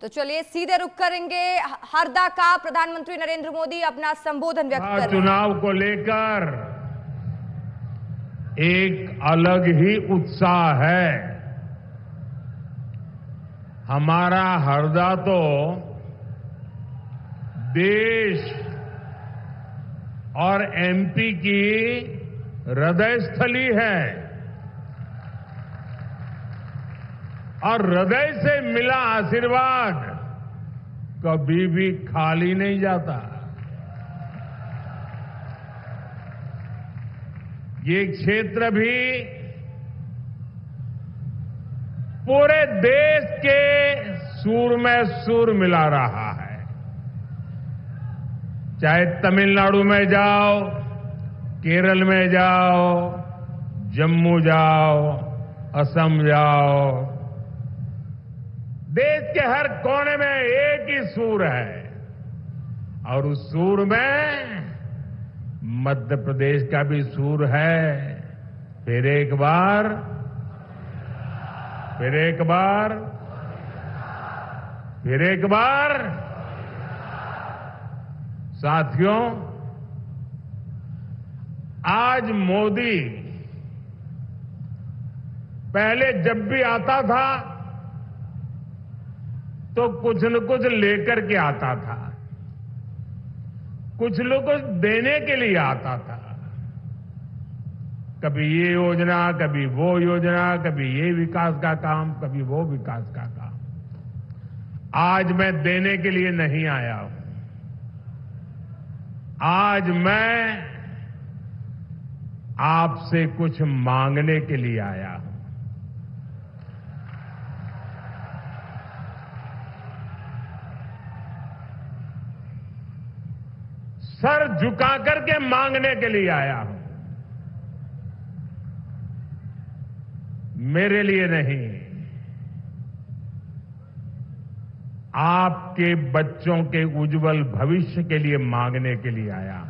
तो चलिए सीधे रुख करेंगे हरदा का। प्रधानमंत्री नरेंद्र मोदी अपना संबोधन व्यक्त कर रहे हैं। चुनाव को लेकर एक अलग ही उत्साह है। हमारा हरदा तो देश और एमपी की हृदय स्थली है और हृदय से मिला आशीर्वाद कभी भी खाली नहीं जाता। ये क्षेत्र भी पूरे देश के सुर में सुर मिला रहा है। चाहे तमिलनाडु में जाओ, केरल में जाओ, जम्मू जाओ, असम जाओ, देश के हर कोने में एक ही सुर है और उस सुर में मध्य प्रदेश का भी सुर है। फिर एक बार साथियों, आज मोदी पहले जब भी आता था तो कुछ न कुछ लेकर के आता था, कुछ न कुछ देने के लिए आता था। कभी ये योजना, कभी वो योजना, कभी ये विकास का काम, कभी वो विकास का काम। आज मैं देने के लिए नहीं आया हूं, आज मैं आपसे कुछ मांगने के लिए आया हूं। सर झुका करके मांगने के लिए आया हूं, मेरे लिए नहीं, आपके बच्चों के उज्जवल भविष्य के लिए मांगने के लिए आया हूं।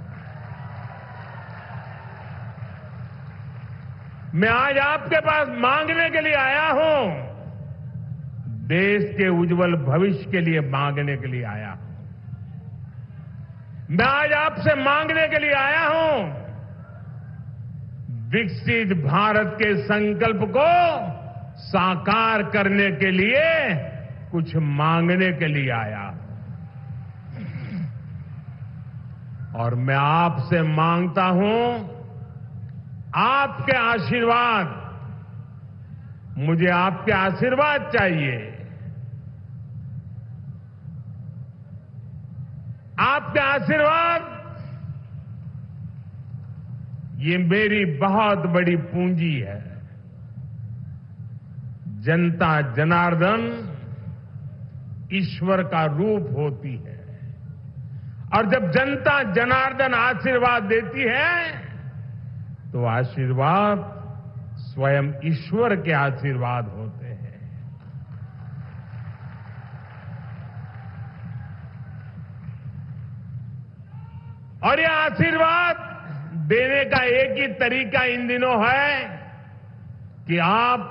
मैं आज आपके पास मांगने के लिए आया हूं, देश के उज्जवल भविष्य के लिए मांगने के लिए आया हूं। मैं आज आपसे मांगने के लिए आया हूं, विकसित भारत के संकल्प को साकार करने के लिए कुछ मांगने के लिए आया हूं। और मैं आपसे मांगता हूं आपके आशीर्वाद, मुझे आपके आशीर्वाद चाहिए। आपके आशीर्वाद ये मेरी बहुत बड़ी पूंजी है। जनता जनार्दन ईश्वर का रूप होती है और जब जनता जनार्दन आशीर्वाद देती है तो आशीर्वाद स्वयं ईश्वर के आशीर्वाद होते हैं। और यह आशीर्वाद देने का एक ही तरीका इन दिनों है कि आप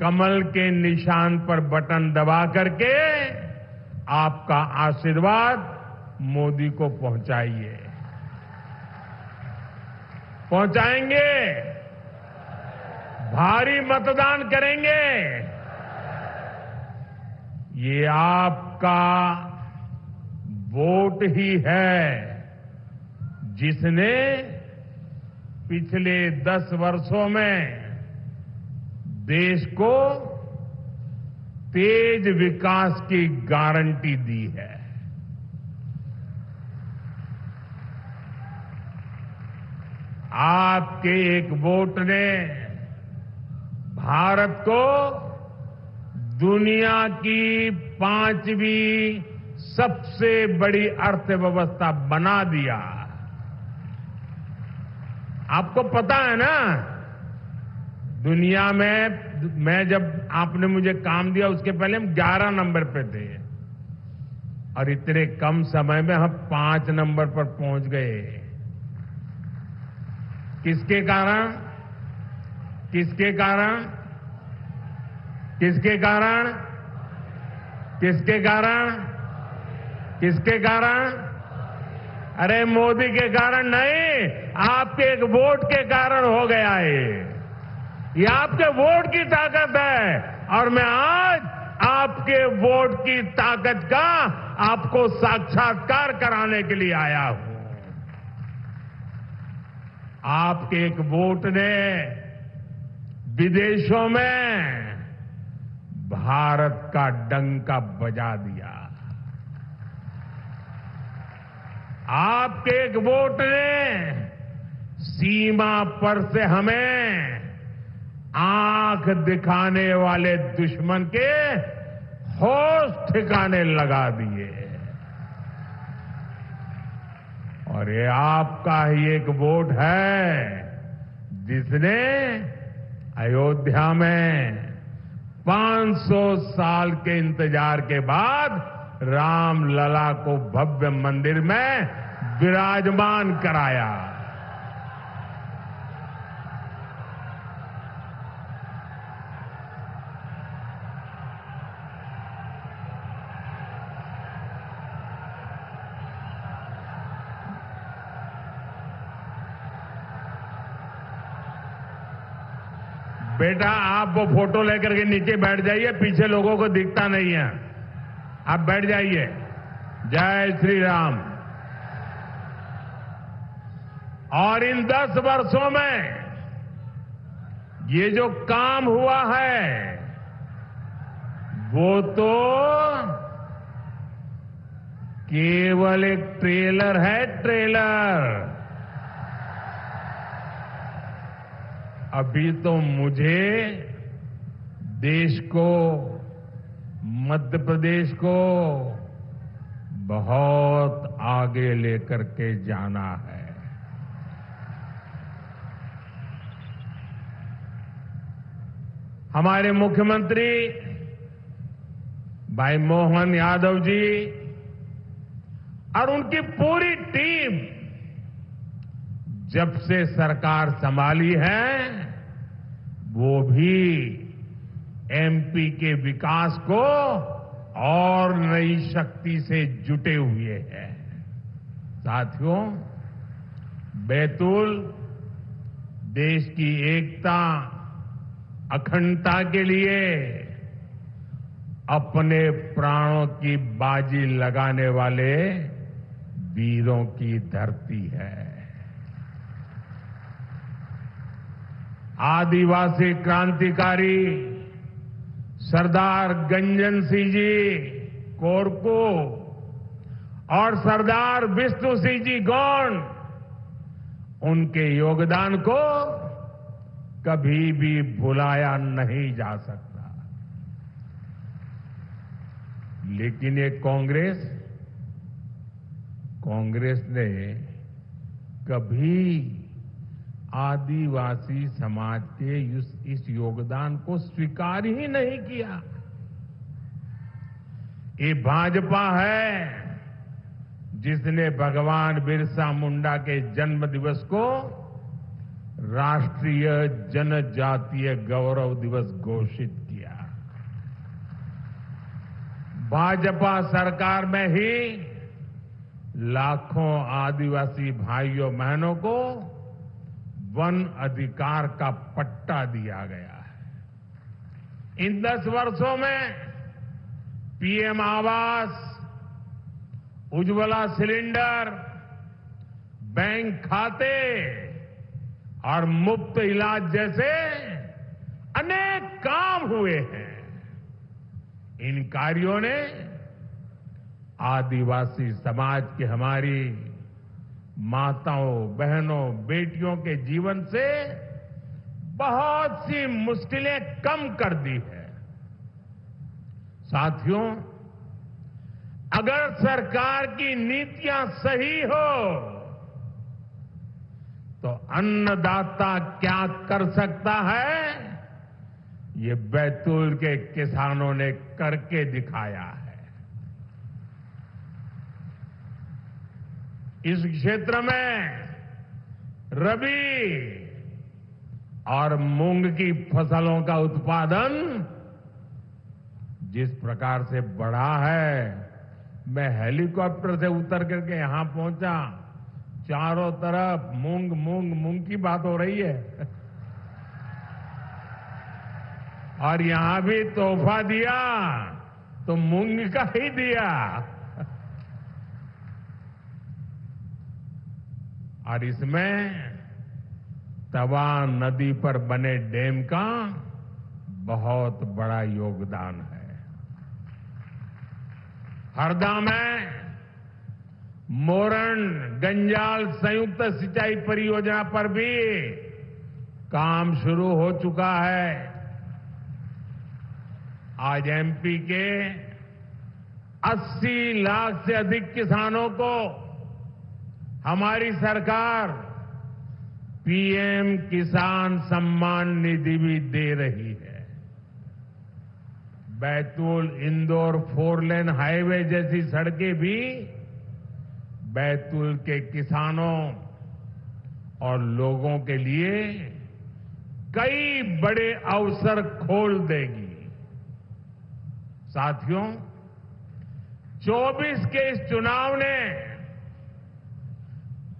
कमल के निशान पर बटन दबा करके आपका आशीर्वाद मोदी को पहुंचाइए। पहुंचाएंगे, भारी मतदान करेंगे। ये आपका वोट ही है जिसने पिछले 10 वर्षों में देश को तेज विकास की गारंटी दी है। आपके एक वोट ने भारत को दुनिया की 5वीं सबसे बड़ी अर्थव्यवस्था बना दिया। आपको पता है ना, दुनिया में मैं जब आपने मुझे काम दिया उसके पहले हम 11 नंबर पे थे और इतने कम समय में हम 5 नंबर पर पहुंच गए। किसके कारण? किसके कारण? किसके कारण? किसके कारण? किसके कारण? अरे मोदी के कारण नहीं, आपके एक वोट के कारण हो गया ये आपके वोट की ताकत है। और मैं आज आपके वोट की ताकत का आपको साक्षात्कार कराने के लिए आया हूं। आपके एक वोट ने विदेशों में भारत का डंका बजा दिया। आपके एक वोट ने सीमा पर से हमें आंख दिखाने वाले दुश्मन के होश ठिकाने लगा दिए। और ये आपका ही एक वोट है जिसने अयोध्या में 500 साल के इंतजार के बाद रामलला को भव्य मंदिर में विराजमान कराया। बेटा आप वो फोटो लेकर के नीचे बैठ जाइए, पीछे लोगों को दिखता नहीं है, आप बैठ जाइए। जय श्री राम। और इन 10 वर्षों में ये जो काम हुआ है वो तो केवल एक ट्रेलर है, ट्रेलर। अभी तो मुझे देश को, मध्य प्रदेश को बहुत आगे लेकर के जाना है। हमारे मुख्यमंत्री भाई मोहन यादव जी और उनकी पूरी टीम जब से सरकार संभाली है वो भी एमपी के विकास को और नई शक्ति से जुटे हुए हैं। साथियों, बैतूल देश की एकता, अखंडता के लिए अपने प्राणों की बाजी लगाने वाले वीरों की धरती है। आदिवासी क्रांतिकारी सरदार गंजन सिंह जी कोरको और सरदार विष्णु सिंह जी गौंड, उनके योगदान को कभी भी भुलाया नहीं जा सकता। लेकिन ये कांग्रेस ने कभी आदिवासी समाज के इस योगदान को स्वीकार ही नहीं किया। ये भाजपा है जिसने भगवान बिरसा मुंडा के जन्म दिवस को राष्ट्रीय जनजातीय गौरव दिवस घोषित किया। भाजपा सरकार में ही लाखों आदिवासी भाइयों बहनों को वन अधिकार का पट्टा दिया गया है। इन 10 वर्षों में पीएम आवास, उज्ज्वला सिलेंडर, बैंक खाते और मुफ्त इलाज जैसे अनेक काम हुए हैं। इन कार्यों ने आदिवासी समाज की हमारी माताओं, बहनों, बेटियों के जीवन से बहुत सी मुश्किलें कम कर दी है। साथियों, अगर सरकार की नीतियां सही हो तो अन्नदाता क्या कर सकता है, ये बैतूल के किसानों ने करके दिखाया है। इस क्षेत्र में रबी और मूंग की फसलों का उत्पादन जिस प्रकार से बढ़ा है, मैं हेलीकॉप्टर से उतर करके यहां पहुंचा, चारों तरफ मूंग मूंग मूंग की बात हो रही है। और यहां भी तोहफा दिया तो मूंग का ही दिया। और इसमें तवा नदी पर बने डैम का बहुत बड़ा योगदान है। हरदा में मोरन गंजाल संयुक्त सिंचाई परियोजना पर भी काम शुरू हो चुका है। आज एमपी के 80 लाख से अधिक किसानों को हमारी सरकार पीएम किसान सम्मान निधि भी दे रही है। बैतूल इंदौर 4 लेन हाईवे जैसी सड़कें भी बैतूल के किसानों और लोगों के लिए कई बड़े अवसर खोल देगी। साथियों, 24 के इस चुनाव ने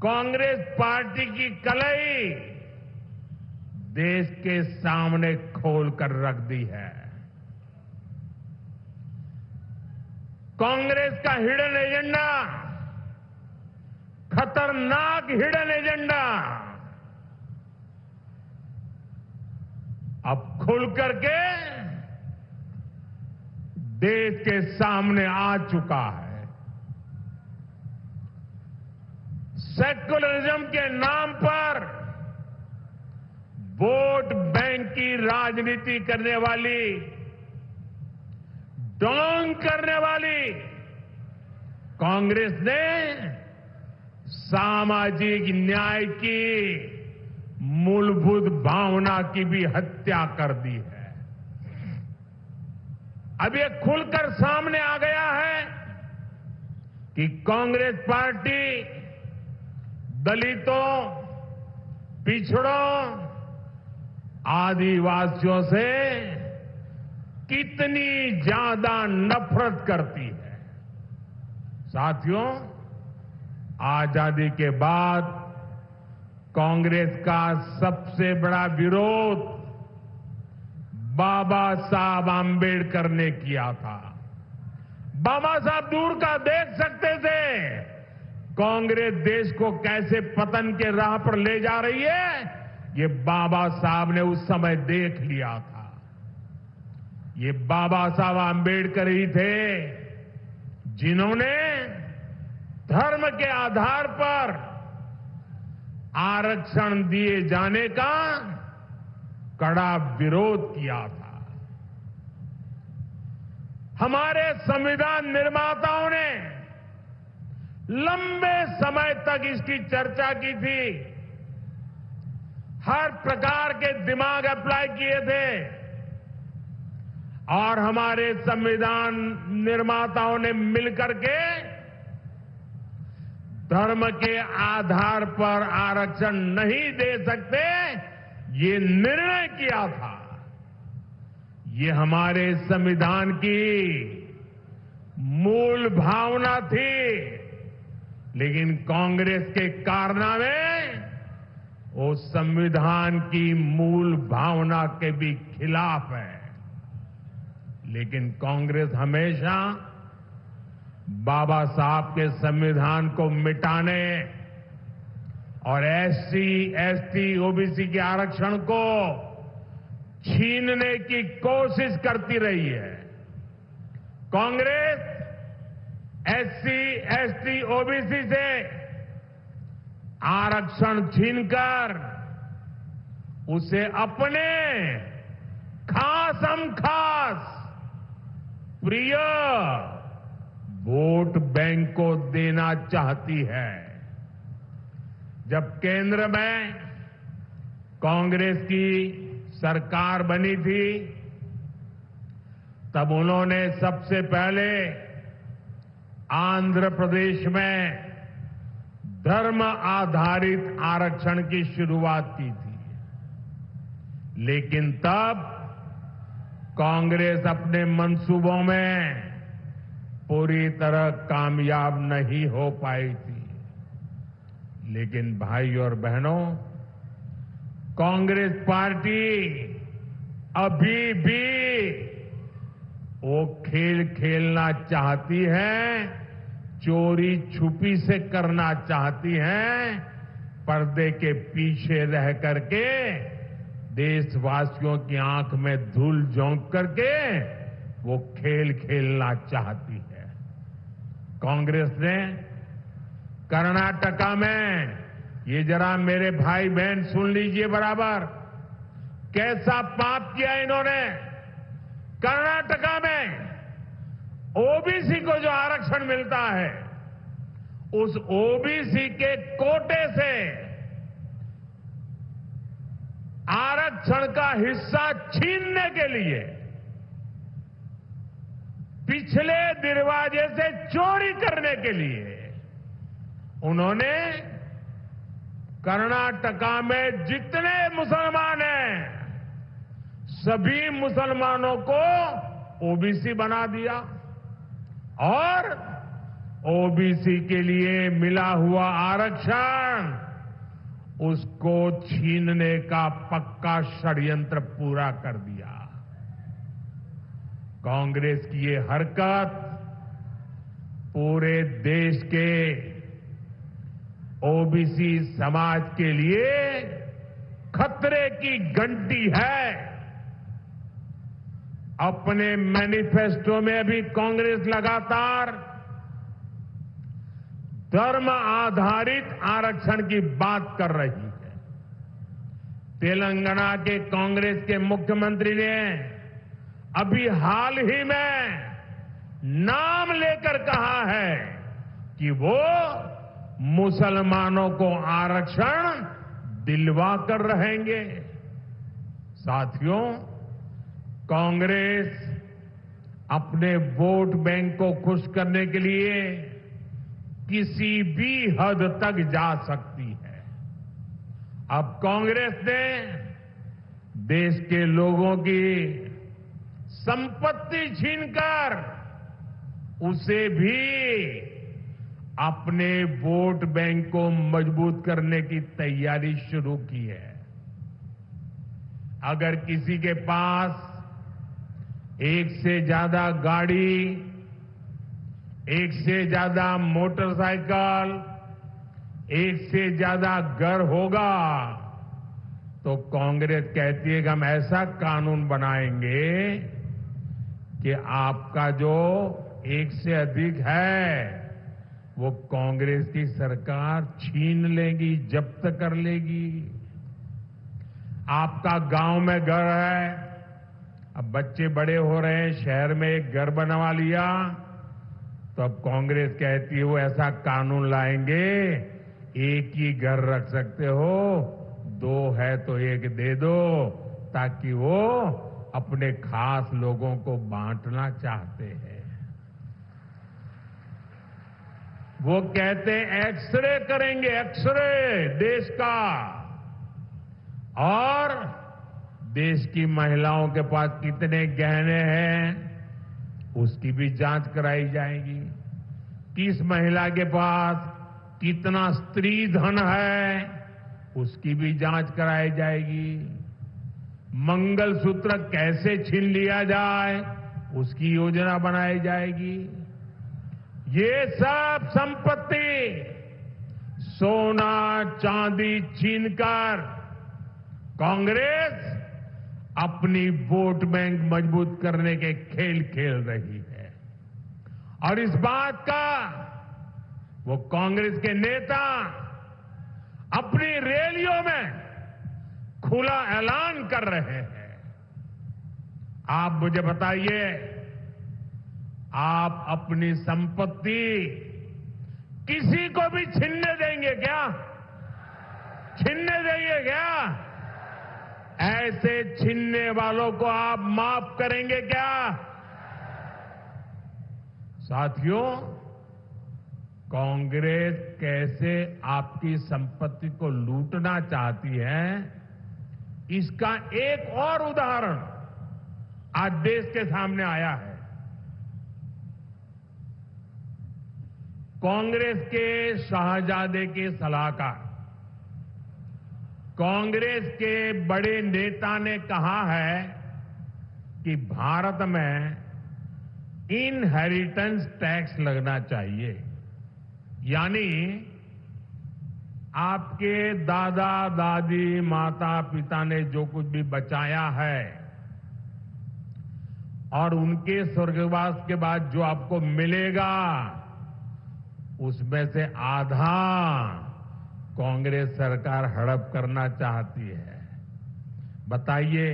कांग्रेस पार्टी की कलई देश के सामने खोल कर रख दी है। कांग्रेस का हिडन एजेंडा, खतरनाक हिडन एजेंडा अब खुल करके देश के सामने आ चुका है। सेक्युलरिज्म के नाम पर वोट बैंक की राजनीति करने वाली, डोंग करने वाली कांग्रेस ने सामाजिक न्याय की मूलभूत भावना की भी हत्या कर दी है। अब ये खुलकर सामने आ गया है कि कांग्रेस पार्टी दलितों, पिछड़ों, आदिवासियों से कितनी ज्यादा नफरत करती है। साथियों, आजादी के बाद कांग्रेस का सबसे बड़ा विरोध बाबा साहब आंबेडकर ने किया था। बाबा साहब दूर का देख सकते थे कांग्रेस देश को कैसे पतन के राह पर ले जा रही है, ये बाबा साहब ने उस समय देख लिया था। ये बाबा साहब आंबेडकर ही थे जिन्होंने धर्म के आधार पर आरक्षण दिए जाने का कड़ा विरोध किया था। हमारे संविधान निर्माताओं ने लंबे समय तक इसकी चर्चा की थी, हर प्रकार के दिमाग अप्लाई किए थे और हमारे संविधान निर्माताओं ने मिलकर के धर्म के आधार पर आरक्षण नहीं दे सकते, ये निर्णय किया था। ये हमारे संविधान की मूल भावना थी, लेकिन कांग्रेस के कारनामे वो संविधान की मूल भावना के भी खिलाफ है। लेकिन कांग्रेस हमेशा बाबा साहब के संविधान को मिटाने और एससी, एसटी, ओबीसी के आरक्षण को छीनने की कोशिश करती रही है। कांग्रेस एससी, एसटी, ओबीसी से आरक्षण छीनकर उसे अपने खासम खास प्रिय वोट बैंक को देना चाहती है। जब केंद्र में कांग्रेस की सरकार बनी थी, तब उन्होंने सबसे पहले आंध्र प्रदेश में धर्म आधारित आरक्षण की शुरुआत की थी। लेकिन तब कांग्रेस अपने मंसूबों में पूरी तरह कामयाब नहीं हो पाई थी। लेकिन भाई और बहनों, कांग्रेस पार्टी अभी भी वो खेल खेलना चाहती है, चोरी छुपी से करना चाहती है, पर्दे के पीछे रह करके देशवासियों की आंख में धूल झोंक करके वो खेल खेलना चाहती है। कांग्रेस ने कर्नाटका में, ये जरा मेरे भाई बहन सुन लीजिए बराबर, कैसा पाप किया इन्होंने। कर्नाटका में ओबीसी को जो आरक्षण मिलता है, उस ओबीसी के कोटे से आरक्षण का हिस्सा छीनने के लिए पिछले दरवाजे से चोरी करने के लिए उन्होंने कर्नाटका में जितने मुसलमान हैं, सभी मुसलमानों को ओबीसी बना दिया और ओबीसी के लिए मिला हुआ आरक्षण उसको छीनने का पक्का षड्यंत्र पूरा कर दिया। कांग्रेस की ये हरकत पूरे देश के ओबीसी समाज के लिए खतरे की घंटी है। अपने मैनिफेस्टो में भी कांग्रेस लगातार धर्म आधारित आरक्षण की बात कर रही है। तेलंगाना के कांग्रेस के मुख्यमंत्री ने अभी हाल ही में नाम लेकर कहा है कि वो मुसलमानों को आरक्षण दिलवा कर रहेंगे। साथियों, कांग्रेस अपने वोट बैंक को खुश करने के लिए किसी भी हद तक जा सकती है। अब कांग्रेस ने देश के लोगों की संपत्ति छीनकर उसे भी अपने वोट बैंक को मजबूत करने की तैयारी शुरू की है। अगर किसी के पास एक से ज्यादा गाड़ी, एक से ज्यादा मोटरसाइकिल, एक से ज्यादा घर होगा तो कांग्रेस कहती है कि हम ऐसा कानून बनाएंगे कि आपका जो एक से अधिक है वो कांग्रेस की सरकार छीन लेगी, जब्त कर लेगी। आपका गांव में घर है, अब बच्चे बड़े हो रहे हैं, शहर में एक घर बनवा लिया तो अब कांग्रेस कहती है वो ऐसा कानून लाएंगे, एक ही घर रख सकते हो, दो है तो एक दे दो, ताकि वो अपने खास लोगों को बांटना चाहते हैं। वो कहते हैं एक्सरे करेंगे, एक्सरे देश का, और देश की महिलाओं के पास कितने गहने हैं उसकी भी जांच कराई जाएगी। किस महिला के पास कितना स्त्री धन है उसकी भी जांच कराई जाएगी। मंगलसूत्र कैसे छीन लिया जाए उसकी योजना बनाई जाएगी। ये सब संपत्ति सोना चांदी छीनकर कांग्रेस अपनी वोट बैंक मजबूत करने के खेल खेल रही है। और इस बात का वो कांग्रेस के नेता अपनी रैलियों में खुला ऐलान कर रहे हैं। आप मुझे बताइए, आप अपनी संपत्ति किसी को भी छीनने देंगे क्या? छीनने देंगे क्या? ऐसे छीनने वालों को आप माफ करेंगे क्या? साथियों, कांग्रेस कैसे आपकी संपत्ति को लूटना चाहती है, इसका एक और उदाहरण आज देश के सामने आया है। कांग्रेस के शाहजादे के सलाहकार, कांग्रेस के बड़े नेता ने कहा है कि भारत में इनहेरिटेंस टैक्स लगना चाहिए, यानी आपके दादा दादी माता पिता ने जो कुछ भी बचाया है और उनके स्वर्गवास के बाद जो आपको मिलेगा उसमें से आधा कांग्रेस सरकार हड़प करना चाहती है। बताइए,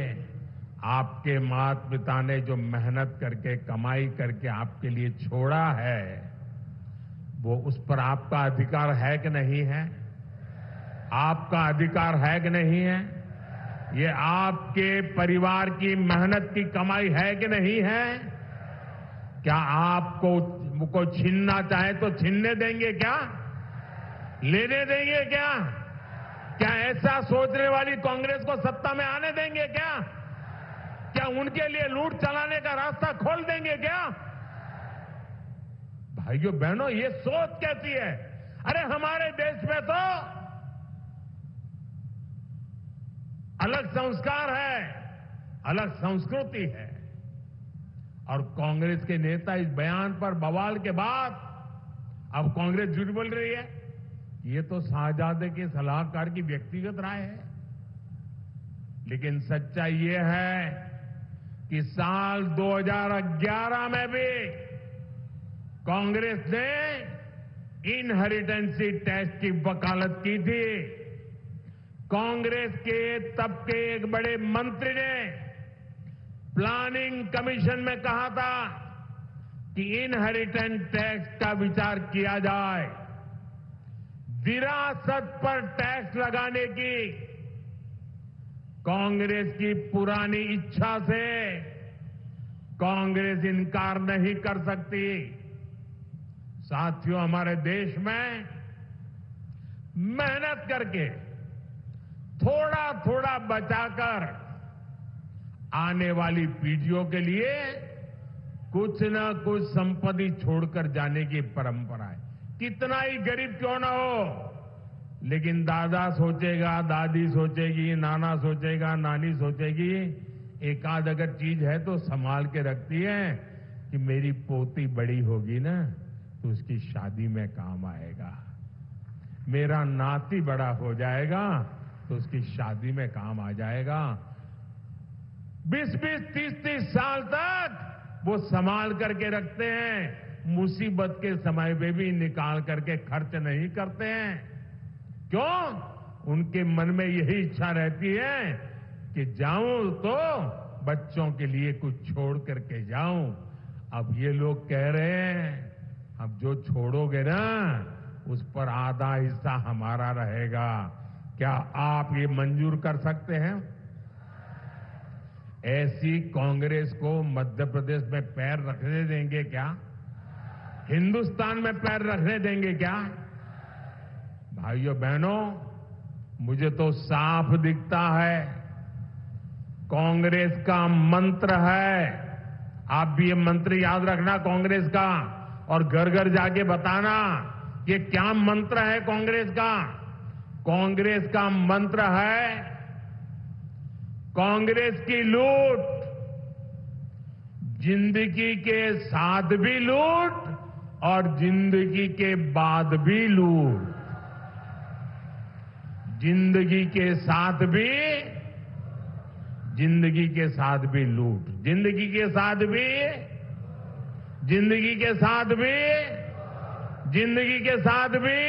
आपके माता पिता ने जो मेहनत करके कमाई करके आपके लिए छोड़ा है वो उस पर आपका अधिकार है कि नहीं है? आपका अधिकार है कि नहीं है? ये आपके परिवार की मेहनत की कमाई है कि नहीं है? क्या आपको छीनना चाहे तो छीनने देंगे क्या? लेने देंगे क्या? क्या ऐसा सोचने वाली कांग्रेस को सत्ता में आने देंगे क्या? क्या उनके लिए लूट चलाने का रास्ता खोल देंगे क्या? भाइयों बहनों, ये सोच कैसी है? अरे हमारे देश में तो अलग संस्कार है, अलग संस्कृति है, और कांग्रेस के नेता इस बयान पर बवाल के बाद अब कांग्रेस झूठ बोल रही है। ये तो शाहजादे के सलाहकार की व्यक्तिगत राय है, लेकिन सच्चाई ये है कि साल 2011 में भी कांग्रेस ने इनहेरिटेंस टैक्स की वकालत की थी। कांग्रेस के तब के एक बड़े मंत्री ने प्लानिंग कमीशन में कहा था कि इनहेरिटेंस टैक्स का विचार किया जाए। विरासत पर टैक्स लगाने की कांग्रेस की पुरानी इच्छा से कांग्रेस इनकार नहीं कर सकती। साथियों, हमारे देश में मेहनत करके थोड़ा थोड़ा बचाकर आने वाली पीढ़ियों के लिए कुछ न कुछ संपत्ति छोड़कर जाने की परंपरा है। कितना ही गरीब क्यों ना हो, लेकिन दादा सोचेगा, दादी सोचेगी, नाना सोचेगा, नानी सोचेगी, एक आध अगर चीज है तो संभाल के रखती है कि मेरी पोती बड़ी होगी ना तो उसकी शादी में काम आएगा, मेरा नाती बड़ा हो जाएगा तो उसकी शादी में काम आ जाएगा। 20-20, 30-30 साल तक वो संभाल करके रखते हैं, मुसीबत के समय में भी निकाल करके खर्च नहीं करते हैं। क्यों? उनके मन में यही इच्छा रहती है कि जाऊं तो बच्चों के लिए कुछ छोड़ करके जाऊं। अब ये लोग कह रहे हैं अब जो छोड़ोगे ना उस पर आधा हिस्सा हमारा रहेगा। क्या आप ये मंजूर कर सकते हैं? ऐसी कांग्रेस को मध्य प्रदेश में पैर रखने देंगे क्या? हिंदुस्तान में पैर रखने देंगे क्या? भाइयों बहनों, मुझे तो साफ दिखता है कांग्रेस का मंत्र है, आप भी ये मंत्र याद रखना कांग्रेस का, और घर घर जाके बताना ये क्या मंत्र है कांग्रेस का। कांग्रेस का मंत्र है कांग्रेस की लूट, जिंदगी के साथ भी लूट और जिंदगी के बाद भी लूट। जिंदगी के साथ भी लूट, जिंदगी के साथ भी, जिंदगी के साथ भी, जिंदगी के साथ भी,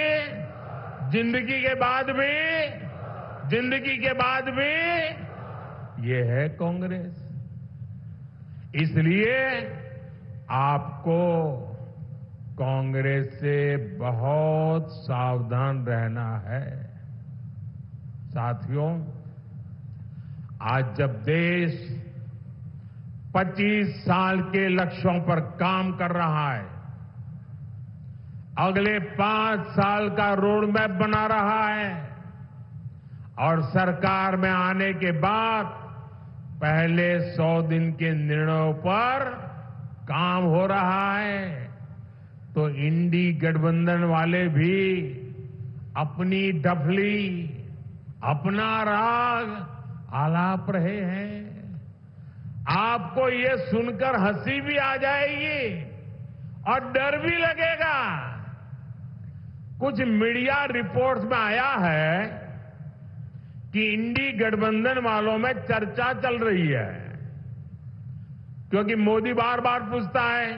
जिंदगी के बाद भी, जिंदगी के बाद भी। ये है कांग्रेस। इसलिए आपको कांग्रेस से बहुत सावधान रहना है। साथियों, आज जब देश 25 साल के लक्ष्यों पर काम कर रहा है, अगले 5 साल का रोड मैप बना रहा है और सरकार में आने के बाद पहले 100 दिन के निर्णयों पर काम हो रहा है, तो इंडी गठबंधन वाले भी अपनी डफली, अपना राग आलाप रहे हैं। आपको ये सुनकर हंसी भी आ जाएगी और डर भी लगेगा। कुछ मीडिया रिपोर्ट्स में आया है कि इंडी गठबंधन वालों में चर्चा चल रही है, क्योंकि मोदी बार बार पूछता है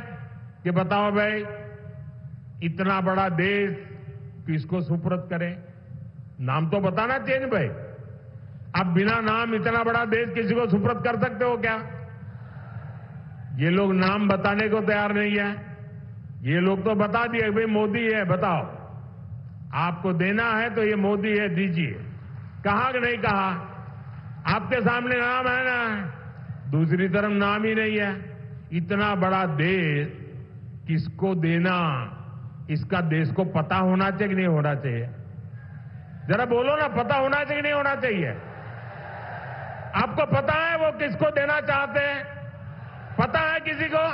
कि बताओ भाई, इतना बड़ा देश किसको सुपुर्द करें? नाम तो बताना चाहिए ना भाई। आप बिना नाम इतना बड़ा देश किसी को सुपुर्द कर सकते हो क्या? ये लोग नाम बताने को तैयार नहीं है। ये लोग तो बता दिए भाई मोदी है, बताओ आपको देना है तो ये मोदी है, दीजिए। कहा कि नहीं कहा? आपके सामने नाम है ना, दूसरी तरफ नाम ही नहीं है। इतना बड़ा देश किसको देना, इसका देश को पता होना चाहिए कि नहीं होना चाहिए? जरा बोलो ना, पता होना चाहिए कि नहीं होना चाहिए? आपको पता है वो किसको देना चाहते हैं? पता है किसी को?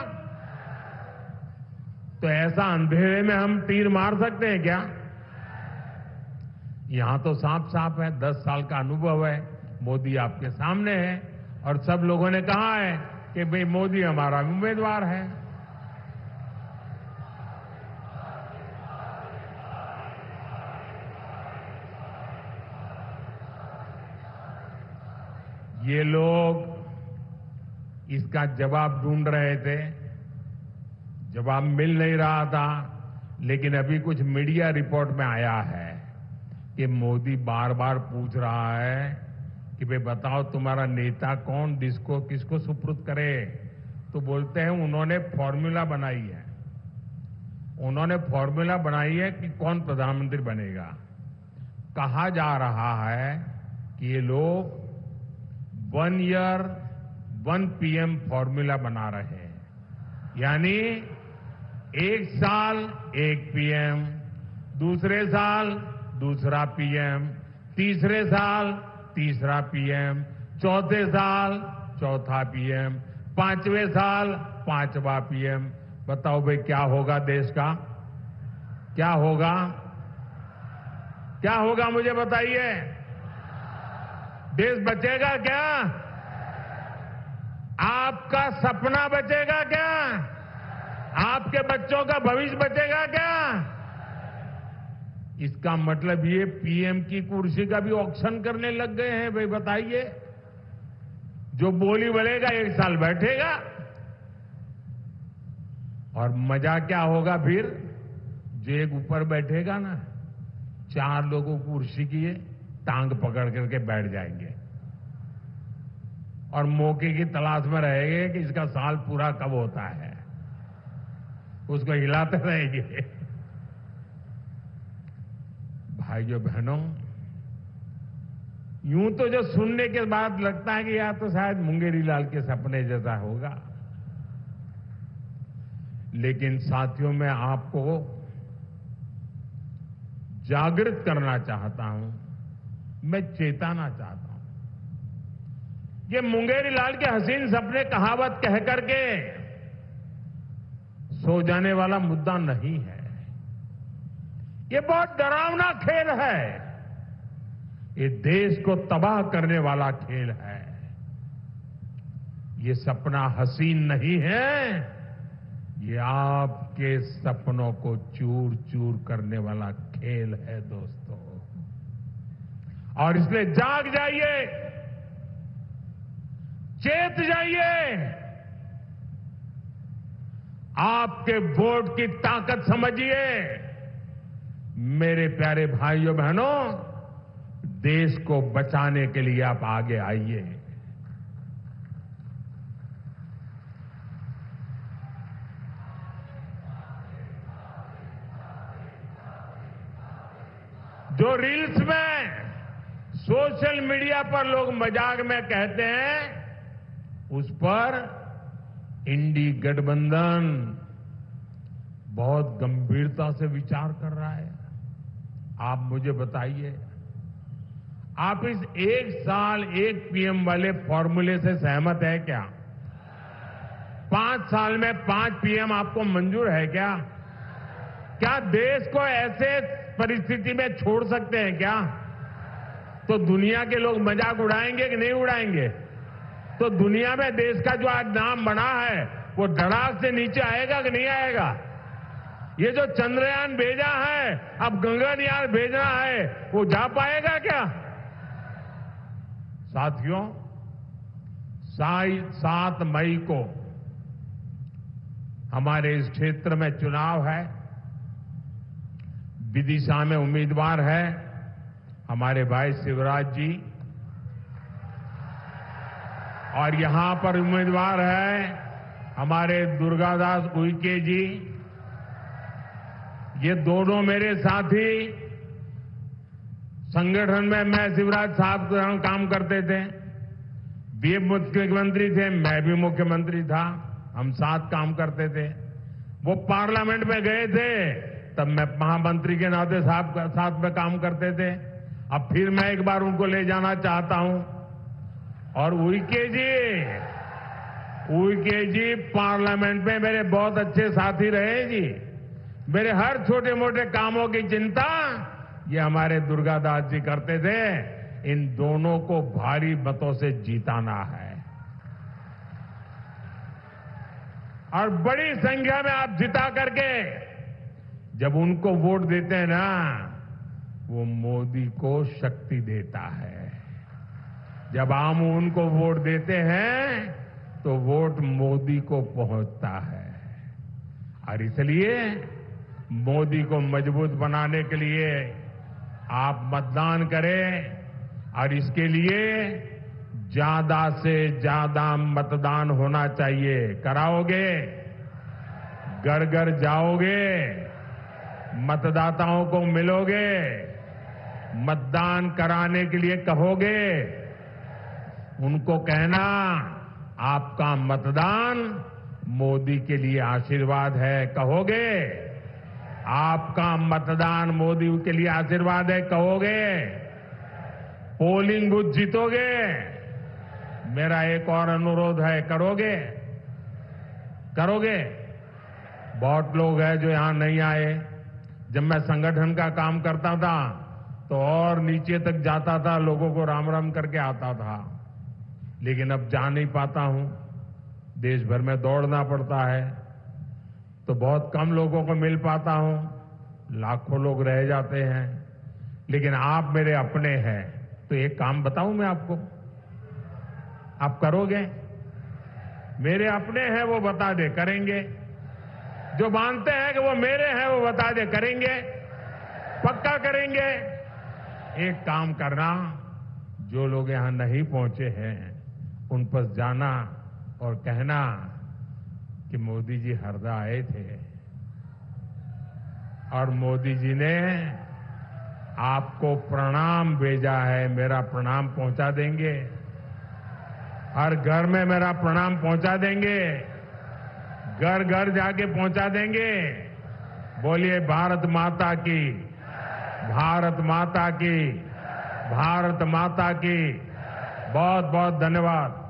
तो ऐसा अंधेरे में हम तीर मार सकते हैं क्या? यहां तो साफ साफ है, 10 साल का अनुभव है, मोदी आपके सामने है और सब लोगों ने कहा है कि भाई मोदी हमारा उम्मीदवार है। ये लोग इसका जवाब ढूंढ रहे थे, जवाब मिल नहीं रहा था, लेकिन अभी कुछ मीडिया रिपोर्ट में आया है कि मोदी बार बार पूछ रहा है कि भाई बताओ तुम्हारा नेता कौन, जिसको किसको सुपुर्द करे? तो बोलते हैं उन्होंने फॉर्मूला बनाई है। उन्होंने फॉर्मूला बनाई है कि कौन प्रधानमंत्री बनेगा। कहा जा रहा है कि ये लोग 1 ईयर 1 PM फॉर्मूला बना रहे हैं, यानी 1 साल 1 PM, दूसरे साल दूसरा PM, तीसरे साल तीसरा PM, चौथे साल चौथा PM, 5वें साल 5वां PM। बताओ भाई क्या होगा देश का? क्या होगा? क्या होगा मुझे बताइए? देश बचेगा क्या? आपका सपना बचेगा क्या? आपके बच्चों का भविष्य बचेगा क्या? इसका मतलब ये PM की कुर्सी का भी ऑक्शन करने लग गए हैं। भाई बताइए, जो बोली बोलेगा 1 साल बैठेगा। और मजा क्या होगा फिर? जो एक ऊपर बैठेगा ना, 4 लोगों को कुर्सी की टांग पकड़ करके बैठ जाएंगे और मौके की तलाश में रहेंगे कि इसका साल पूरा कब होता है, उसको हिलाते रहेंगे। भाइयों बहनों, यूं तो जो सुनने के बाद लगता है कि यार तो शायद मुंगेरी लाल के सपने जैसा होगा, लेकिन साथियों मैं आपको जागृत करना चाहता हूं, मैं चेताना चाहता हूं। ये मुंगेरी लाल के हसीन सपने कहावत कह करके सो जाने वाला मुद्दा नहीं है। ये बहुत डरावना खेल है। ये देश को तबाह करने वाला खेल है। ये सपना हसीन नहीं है, ये आपके सपनों को चूर चूर करने वाला खेल है दोस्तों। और इसलिए जाग जाइए, चेत जाइए, आपके वोट की ताकत समझिए। मेरे प्यारे भाइयों बहनों, देश को बचाने के लिए आप आगे आइए। जो रील्स में, सोशल मीडिया पर लोग मजाक में कहते हैं, उस पर इंडी गठबंधन बहुत गंभीरता से विचार कर रहा है। आप मुझे बताइए, आप इस 1 साल 1 पीएम वाले फॉर्मूले से सहमत है क्या? 5 साल में 5 पीएम आपको मंजूर है क्या? क्या देश को ऐसे परिस्थिति में छोड़ सकते हैं क्या? तो दुनिया के लोग मजाक उड़ाएंगे कि नहीं उड़ाएंगे? तो दुनिया में देश का जो आज नाम बना है वो धड़ाक से नीचे आएगा कि नहीं आएगा? ये जो चंद्रयान भेजा है, अब गगनयान भेजना है, वो जा पाएगा क्या? साथियों, 7 मई को हमारे इस क्षेत्र में चुनाव है। विदिशा में उम्मीदवार है हमारे भाई शिवराज जी, और यहां पर उम्मीदवार है हमारे दुर्गादास उइके जी। ये दोनों मेरे साथी संगठन में मैं शिवराज साहब के साथ काम करते थे। वे मुख्यमंत्री थे, मैं भी मुख्यमंत्री था, हम साथ काम करते थे। वो पार्लियामेंट में गए थे तब मैं महामंत्री के नाते साथ में काम करते थे। अब फिर मैं एक बार उनको ले जाना चाहता हूं। और उइके जी पार्लियामेंट में मेरे बहुत अच्छे साथी रहे जी। मेरे हर छोटे मोटे कामों की चिंता ये हमारे दुर्गादास जी करते थे। इन दोनों को भारी मतों से जीताना है, और बड़ी संख्या में आप जिता करके जब उनको वोट देते हैं ना, वो मोदी को शक्ति देता है। जब हम उनको वोट देते हैं तो वोट मोदी को पहुंचता है। और इसलिए मोदी को मजबूत बनाने के लिए आप मतदान करें, और इसके लिए ज्यादा से ज्यादा मतदान होना चाहिए। कराओगे? घर घर जाओगे? मतदाताओं को मिलोगे? मतदान कराने के लिए कहोगे? उनको कहना आपका मतदान मोदी के लिए आशीर्वाद है, कहोगे? आपका मतदान मोदी के लिए आशीर्वाद है, कहोगे? पोलिंग बूथ जीतोगे? मेरा एक और अनुरोध है, करोगे? करोगे? बहुत लोग हैं जो यहां नहीं आए। जब मैं संगठन का काम करता था तो और नीचे तक जाता था, लोगों को राम राम करके आता था। लेकिन अब जा नहीं पाता हूं, देश भर में दौड़ना पड़ता है, तो बहुत कम लोगों को मिल पाता हूं। लाखों लोग रह जाते हैं। लेकिन आप मेरे अपने हैं, तो एक काम बताऊं मैं आपको, आप करोगे? मेरे अपने हैं वो बता दे, करेंगे? जो मानते हैं कि वो मेरे हैं वो बता दे, करेंगे? पक्का करेंगे? एक काम करना, जो लोग यहां नहीं पहुंचे हैं उन पर जाना और कहना कि मोदी जी हरदा आए थे और मोदी जी ने आपको प्रणाम भेजा है, मेरा प्रणाम पहुंचा देंगे। हर घर में मेरा प्रणाम पहुंचा देंगे, घर घर जाके पहुंचा देंगे। बोलिए भारत माता की, भारत माता की, भारत माता की। बहुत बहुत धन्यवाद।